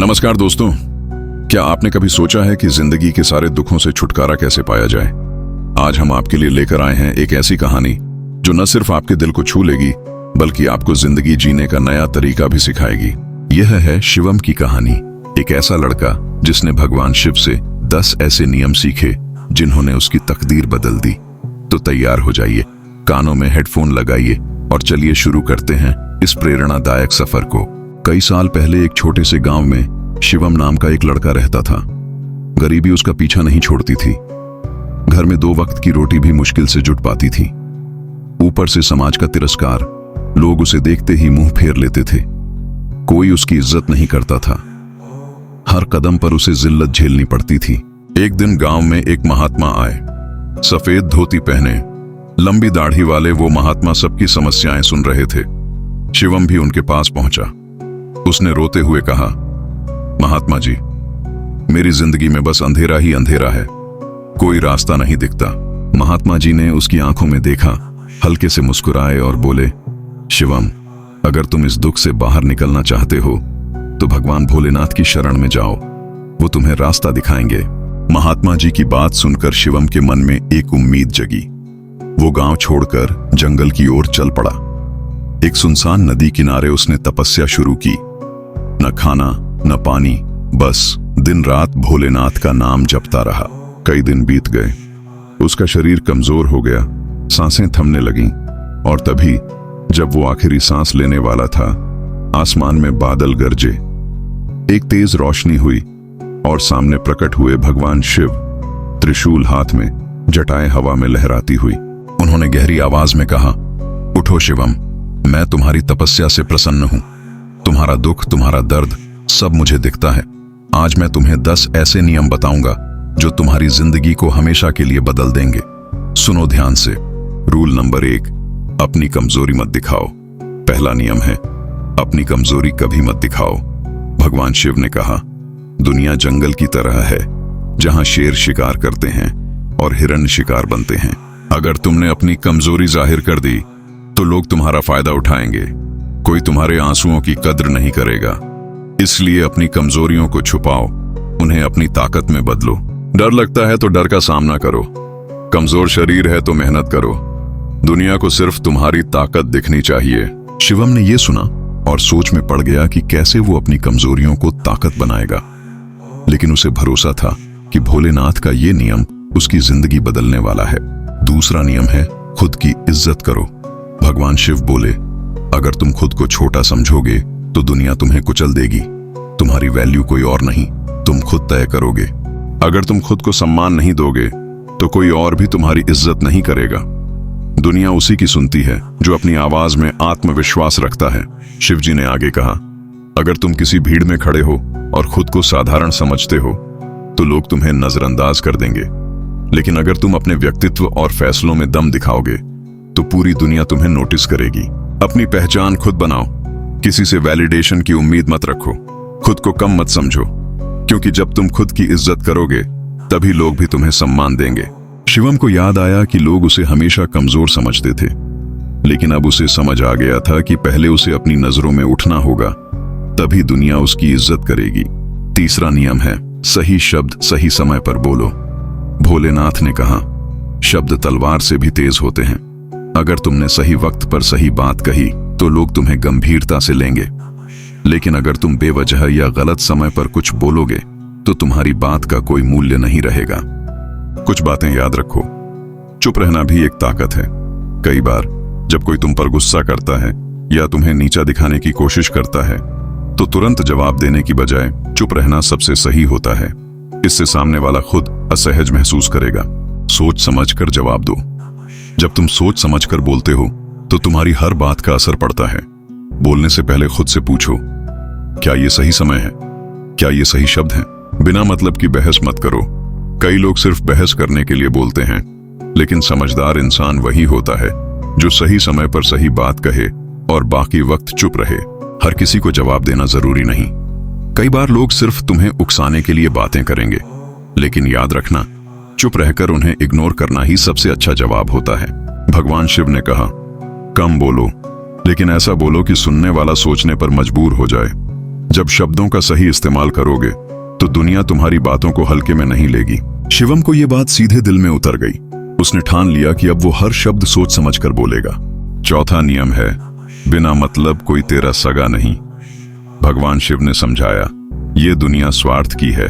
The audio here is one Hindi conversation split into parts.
नमस्कार दोस्तों, क्या आपने कभी सोचा है कि जिंदगी के सारे दुखों से छुटकारा कैसे पाया जाए? आज हम आपके लिए लेकर आए हैं एक ऐसी कहानी जो न सिर्फ आपके दिल को छू लेगी बल्कि आपको जिंदगी जीने का नया तरीका भी सिखाएगी। यह है शिवम की कहानी, एक ऐसा लड़का जिसने भगवान शिव से 10 ऐसे नियम सीखे जिन्होंने उसकी तकदीर बदल दी। तो तैयार हो जाइए, कानों में हेडफोन लगाइए और चलिए शुरू करते हैं इस प्रेरणादायक सफर को। कई साल पहले एक छोटे से गांव में शिवम नाम का एक लड़का रहता था। गरीबी उसका पीछा नहीं छोड़ती थी। घर में 2 वक्त की रोटी भी मुश्किल से जुट पाती थी। ऊपर से समाज का तिरस्कार, लोग उसे देखते ही मुंह फेर लेते थे। कोई उसकी इज्जत नहीं करता था। हर कदम पर उसे जिल्लत झेलनी पड़ती थी। एक दिन गांव में एक महात्मा आए। सफेद धोती पहने, लंबी दाढ़ी वाले वो महात्मा सबकी समस्याएं सुन रहे थे। शिवम भी उनके पास पहुंचा। उसने रोते हुए कहा, महात्मा जी, मेरी जिंदगी में बस अंधेरा ही अंधेरा है, कोई रास्ता नहीं दिखता। महात्मा जी ने उसकी आंखों में देखा, हल्के से मुस्कुराए और बोले, शिवम, अगर तुम इस दुख से बाहर निकलना चाहते हो तो भगवान भोलेनाथ की शरण में जाओ, वो तुम्हें रास्ता दिखाएंगे। महात्मा जी की बात सुनकर शिवम के मन में एक उम्मीद जगी। वो गांव छोड़कर जंगल की ओर चल पड़ा। एक सुनसान नदी किनारे उसने तपस्या शुरू की। न खाना न पानी, बस दिन रात भोलेनाथ का नाम जपता रहा। कई दिन बीत गए। उसका शरीर कमजोर हो गया, सांसें थमने लगीं और तभी जब वो आखिरी सांस लेने वाला था, आसमान में बादल गरजे। एक तेज रोशनी हुई और सामने प्रकट हुए भगवान शिव, त्रिशूल हाथ में, जटाएं हवा में लहराती हुई। उन्होंने गहरी आवाज में कहा, उठो शिवम, मैं तुम्हारी तपस्या से प्रसन्न हूं। तुम्हारा दुख, तुम्हारा दर्द सब मुझे दिखता है। आज मैं तुम्हें 10 ऐसे नियम बताऊंगा जो तुम्हारी जिंदगी को हमेशा के लिए बदल देंगे। सुनो ध्यान से। रूल नंबर 1, अपनी कमजोरी मत दिखाओ। पहला नियम है, अपनी कमजोरी कभी मत दिखाओ। भगवान शिव ने कहा, दुनिया जंगल की तरह है जहां शेर शिकार करते हैं और हिरण शिकार बनते हैं। अगर तुमने अपनी कमजोरी जाहिर कर दी तो लोग तुम्हारा फायदा उठाएंगे। कोई तुम्हारे आंसुओं की कद्र नहीं करेगा। इसलिए अपनी कमजोरियों को छुपाओ, उन्हें अपनी ताकत में बदलो। डर लगता है तो डर का सामना करो। कमजोर शरीर है तो मेहनत करो। दुनिया को सिर्फ तुम्हारी ताकत दिखनी चाहिए। शिवम ने यह सुना और सोच में पड़ गया कि कैसे वो अपनी कमजोरियों को ताकत बनाएगा। लेकिन उसे भरोसा था कि भोलेनाथ का ये नियम उसकी जिंदगी बदलने वाला है। दूसरा नियम है, खुद की इज्जत करो। भगवान शिव बोले, अगर तुम खुद को छोटा समझोगे तो दुनिया तुम्हें कुचल देगी। तुम्हारी वैल्यू कोई और नहीं, तुम खुद तय करोगे। अगर तुम खुद को सम्मान नहीं दोगे तो कोई और भी तुम्हारी इज्जत नहीं करेगा। दुनिया उसी की सुनती है जो अपनी आवाज में आत्मविश्वास रखता है। शिव जी ने आगे कहा, अगर तुम किसी भीड़ में खड़े हो और खुद को साधारण समझते हो तो लोग तुम्हें नजरअंदाज कर देंगे। लेकिन अगर तुम अपने व्यक्तित्व और फैसलों में दम दिखाओगे तो पूरी दुनिया तुम्हें नोटिस करेगी। अपनी पहचान खुद बनाओ। किसी से वैलिडेशन की उम्मीद मत रखो। खुद को कम मत समझो, क्योंकि जब तुम खुद की इज्जत करोगे तभी लोग भी तुम्हें सम्मान देंगे। शिवम को याद आया कि लोग उसे हमेशा कमजोर समझते थे, लेकिन अब उसे समझ आ गया था कि पहले उसे अपनी नजरों में उठना होगा, तभी दुनिया उसकी इज्जत करेगी। तीसरा नियम है, सही शब्द सही समय पर बोलो। भोलेनाथ ने कहा, शब्द तलवार से भी तेज होते हैं। अगर तुमने सही वक्त पर सही बात कही तो लोग तुम्हें गंभीरता से लेंगे, लेकिन अगर तुम बेवजह या गलत समय पर कुछ बोलोगे तो तुम्हारी बात का कोई मूल्य नहीं रहेगा। कुछ बातें याद रखो, चुप रहना भी एक ताकत है। कई बार जब कोई तुम पर गुस्सा करता है या तुम्हें नीचा दिखाने की कोशिश करता है तो तुरंत जवाब देने की बजाय चुप रहना सबसे सही होता है। इससे सामने वाला खुद असहज महसूस करेगा। सोच समझकर जवाब दो। जब तुम सोच समझकर बोलते हो तो तुम्हारी हर बात का असर पड़ता है। बोलने से पहले खुद से पूछो, क्या ये सही समय है? क्या ये सही शब्द हैं? बिना मतलब की बहस मत करो। कई लोग सिर्फ बहस करने के लिए बोलते हैं, लेकिन समझदार इंसान वही होता है जो सही समय पर सही बात कहे और बाकी वक्त चुप रहे। हर किसी को जवाब देना जरूरी नहीं। कई बार लोग सिर्फ तुम्हें उकसाने के लिए बातें करेंगे, लेकिन याद रखना, चुप रहकर उन्हें इग्नोर करना ही सबसे अच्छा जवाब होता है। भगवान शिव ने कहा, कम बोलो, लेकिन ऐसा बोलो कि सुनने वाला सोचने पर मजबूर हो जाए। जब शब्दों का सही इस्तेमाल करोगे तो दुनिया तुम्हारी बातों को हल्के में नहीं लेगी। शिवम को यह बात सीधे दिल में उतर गई। उसने ठान लिया कि अब वो हर शब्द सोच समझकर बोलेगा। चौथा नियम है, बिना मतलब कोई तेरा सगा नहीं। भगवान शिव ने समझाया, ये दुनिया स्वार्थ की है।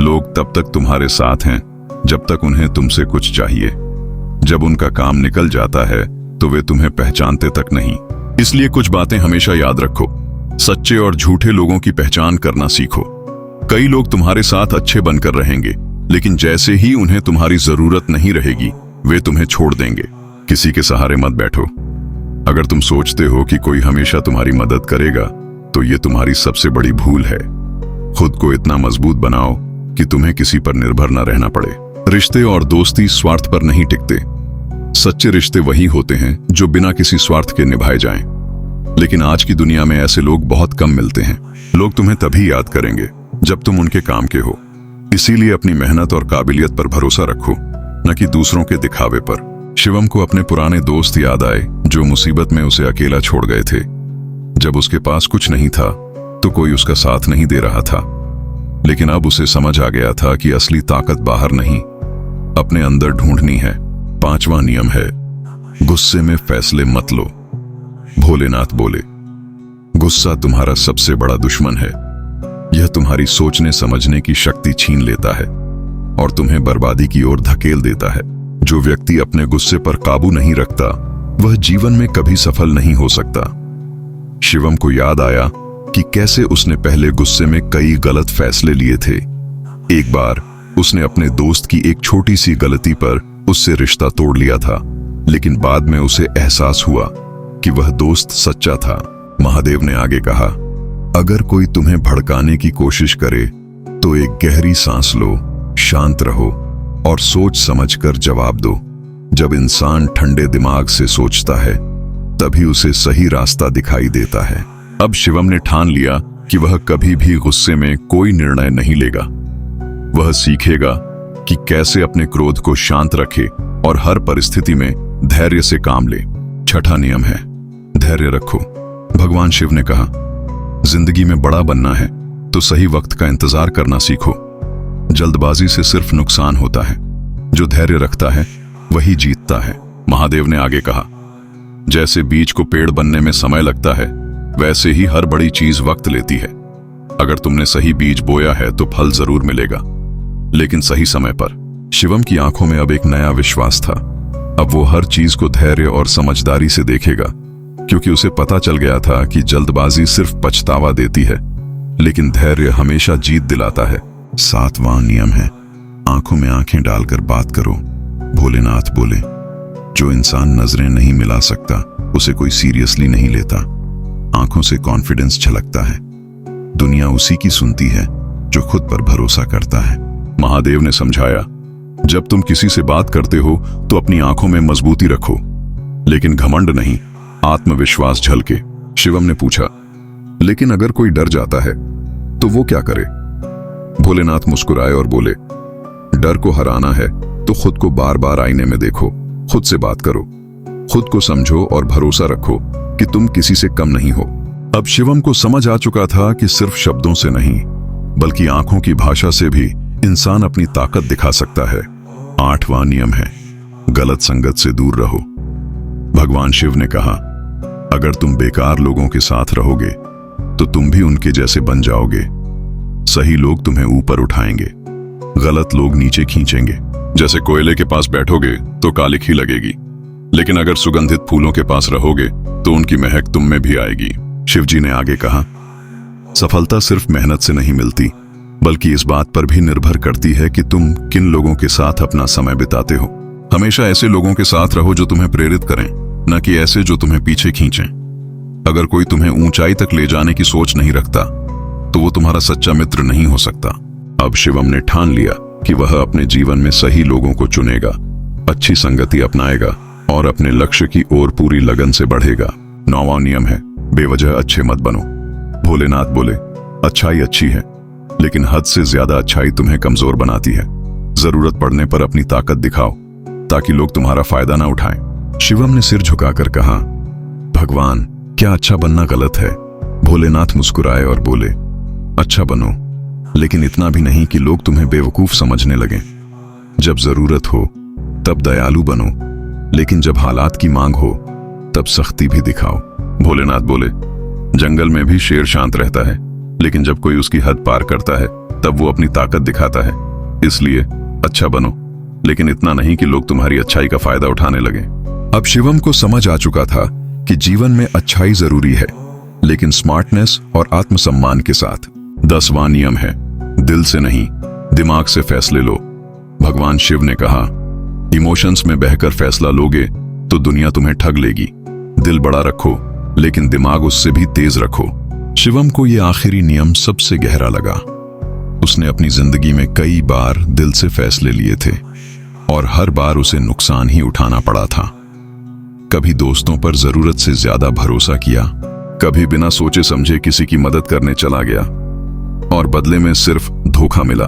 लोग तब तक तुम्हारे साथ हैं जब तक उन्हें तुमसे कुछ चाहिए। जब उनका काम निकल जाता है तो वे तुम्हें पहचानते तक नहीं। इसलिए कुछ बातें हमेशा याद रखो। सच्चे और झूठे लोगों की पहचान करना सीखो। कई लोग तुम्हारे साथ अच्छे बनकर रहेंगे, लेकिन जैसे ही उन्हें तुम्हारी जरूरत नहीं रहेगी वे तुम्हें छोड़ देंगे। किसी के सहारे मत बैठो। अगर तुम सोचते हो कि कोई हमेशा तुम्हारी मदद करेगा तो ये तुम्हारी सबसे बड़ी भूल है। खुद को इतना मजबूत बनाओ कि तुम्हें किसी पर निर्भर न रहना पड़े। रिश्ते और दोस्ती स्वार्थ पर नहीं टिकते। सच्चे रिश्ते वही होते हैं जो बिना किसी स्वार्थ के निभाए जाएं। लेकिन आज की दुनिया में ऐसे लोग बहुत कम मिलते हैं। लोग तुम्हें तभी याद करेंगे जब तुम उनके काम के हो। इसीलिए अपनी मेहनत और काबिलियत पर भरोसा रखो, न कि दूसरों के दिखावे पर। शिवम को अपने पुराने दोस्त याद आए जो मुसीबत में उसे अकेला छोड़ गए थे। जब उसके पास कुछ नहीं था तो कोई उसका साथ नहीं दे रहा था, लेकिन अब उसे समझ आ गया था कि असली ताकत बाहर नहीं, अपने अंदर ढूंढनी है। पांचवा नियम है, गुस्से में फैसले मत लो। भोलेनाथ बोले, गुस्सा तुम्हारा सबसे बड़ा दुश्मन है। यह तुम्हारी सोचने समझने की शक्ति छीन लेता है और तुम्हें बर्बादी की ओर धकेल देता है। जो व्यक्ति अपने गुस्से पर काबू नहीं रखता वह जीवन में कभी सफल नहीं हो सकता। शिवम को याद आया कि कैसे उसने पहले गुस्से में कई गलत फैसले लिए थे। एक बार उसने अपने दोस्त की एक छोटी सी गलती पर उससे रिश्ता तोड़ लिया था, लेकिन बाद में उसे एहसास हुआ कि वह दोस्त सच्चा था। महादेव ने आगे कहा, अगर कोई तुम्हें भड़काने की कोशिश करे तो एक गहरी सांस लो, शांत रहो और सोच समझकर जवाब दो। जब इंसान ठंडे दिमाग से सोचता है तभी उसे सही रास्ता दिखाई देता है। अब शिवम ने ठान लिया कि वह कभी भी गुस्से में कोई निर्णय नहीं लेगा। वह सीखेगा कि कैसे अपने क्रोध को शांत रखे और हर परिस्थिति में धैर्य से काम ले। छठा नियम है, धैर्य रखो। भगवान शिव ने कहा, जिंदगी में बड़ा बनना है तो सही वक्त का इंतजार करना सीखो। जल्दबाजी से सिर्फ नुकसान होता है। जो धैर्य रखता है वही जीतता है। महादेव ने आगे कहा, जैसे बीज को पेड़ बनने में समय लगता है वैसे ही हर बड़ी चीज वक्त लेती है। अगर तुमने सही बीज बोया है तो फल जरूर मिलेगा, लेकिन सही समय पर। शिवम की आंखों में अब एक नया विश्वास था। अब वो हर चीज को धैर्य और समझदारी से देखेगा, क्योंकि उसे पता चल गया था कि जल्दबाजी सिर्फ पछतावा देती है, लेकिन धैर्य हमेशा जीत दिलाता है। सातवां नियम है, आंखों में आंखें डालकर बात करो। भोलेनाथ बोले, जो इंसान नजरें नहीं मिला सकता उसे कोई सीरियसली नहीं लेता। आंखों से कॉन्फिडेंस झलकता है। दुनिया उसी की सुनती है जो खुद पर भरोसा करता है। महादेव ने समझाया, जब तुम किसी से बात करते हो तो अपनी आंखों में मजबूती रखो, लेकिन घमंड नहीं, आत्मविश्वास झलके। शिवम ने पूछा, लेकिन अगर कोई डर जाता है तो वो क्या करे? भोलेनाथ मुस्कुराए और बोले, डर को हराना है तो खुद को बार बार आईने में देखो, खुद से बात करो, खुद को समझो और भरोसा रखो कि तुम किसी से कम नहीं हो। अब शिवम को समझ आ चुका था कि सिर्फ शब्दों से नहीं बल्कि आंखों की भाषा से भी इंसान अपनी ताकत दिखा सकता है। आठवां नियम है, गलत संगत से दूर रहो। भगवान शिव ने कहा, अगर तुम बेकार लोगों के साथ रहोगे तो तुम भी उनके जैसे बन जाओगे। सही लोग तुम्हें ऊपर उठाएंगे, गलत लोग नीचे खींचेंगे। जैसे कोयले के पास बैठोगे तो कालिक ही लगेगी, लेकिन अगर सुगंधित फूलों के पास रहोगे तो उनकी महक तुम में भी आएगी। शिवजी ने आगे कहा, सफलता सिर्फ मेहनत से नहीं मिलती, बल्कि इस बात पर भी निर्भर करती है कि तुम किन लोगों के साथ अपना समय बिताते हो। हमेशा ऐसे लोगों के साथ रहो जो तुम्हें प्रेरित करें, न कि ऐसे जो तुम्हें पीछे खींचें। अगर कोई तुम्हें ऊंचाई तक ले जाने की सोच नहीं रखता तो वो तुम्हारा सच्चा मित्र नहीं हो सकता। अब शिवम ने ठान लिया कि वह अपने जीवन में सही लोगों को चुनेगा, अच्छी संगति अपनाएगा और अपने लक्ष्य की ओर पूरी लगन से बढ़ेगा। 9वां नियम है, बेवजह अच्छे मत बनो। भोलेनाथ बोले, अच्छाई अच्छी है, लेकिन हद से ज्यादा अच्छाई तुम्हें कमजोर बनाती है। जरूरत पड़ने पर अपनी ताकत दिखाओ ताकि लोग तुम्हारा फायदा ना उठाएं। शिवम ने सिर झुकाकर कहा, भगवान, क्या अच्छा बनना गलत है? भोलेनाथ मुस्कुराए और बोले, अच्छा बनो, लेकिन इतना भी नहीं कि लोग तुम्हें बेवकूफ समझने लगें। जब जरूरत हो तब दयालु बनो, लेकिन जब हालात की मांग हो तब सख्ती भी दिखाओ। भोलेनाथ बोले, जंगल में भी शेर शांत रहता है, लेकिन जब कोई उसकी हद पार करता है तब वो अपनी ताकत दिखाता है। इसलिए अच्छा बनो, लेकिन इतना नहीं कि लोग तुम्हारी अच्छाई का फायदा उठाने लगे। अब शिवम को समझ आ चुका था कि जीवन में अच्छाई जरूरी है, लेकिन स्मार्टनेस और आत्मसम्मान के साथ। 10वां नियम है, दिल से नहीं, दिमाग से फैसले लो। भगवान शिव ने कहा, इमोशंस में बहकर फैसला लोगे तो दुनिया तुम्हें ठग लेगी। दिल बड़ा रखो, लेकिन दिमाग उससे भी तेज रखो। शिवम को यह आखिरी नियम सबसे गहरा लगा। उसने अपनी जिंदगी में कई बार दिल से फैसले लिए थे और हर बार उसे नुकसान ही उठाना पड़ा था। कभी दोस्तों पर जरूरत से ज्यादा भरोसा किया, कभी बिना सोचे समझे किसी की मदद करने चला गया और बदले में सिर्फ धोखा मिला।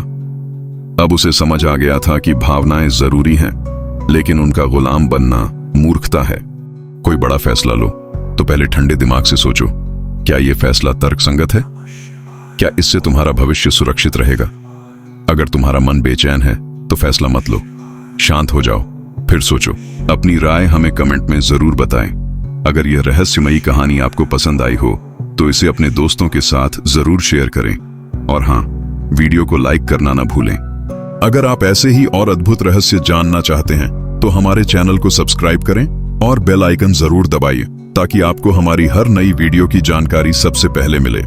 अब उसे समझ आ गया था कि भावनाएं जरूरी हैं, लेकिन उनका गुलाम बनना मूर्खता है। कोई बड़ा फैसला लो तो पहले ठंडे दिमाग से सोचो, क्या यह फैसला तर्कसंगत है? क्या इससे तुम्हारा भविष्य सुरक्षित रहेगा? अगर तुम्हारा मन बेचैन है तो फैसला मत लो, शांत हो जाओ, फिर सोचो। अपनी राय हमें कमेंट में जरूर बताएं। अगर यह रहस्यमयी कहानी आपको पसंद आई हो तो इसे अपने दोस्तों के साथ जरूर शेयर करें, और हाँ, वीडियो को लाइक करना ना भूलें। अगर आप ऐसे ही और अद्भुत रहस्य जानना चाहते हैं तो हमारे चैनल को सब्सक्राइब करें और बेल आइकन जरूर दबाइए, ताकि आपको हमारी हर नई वीडियो की जानकारी सबसे पहले मिले।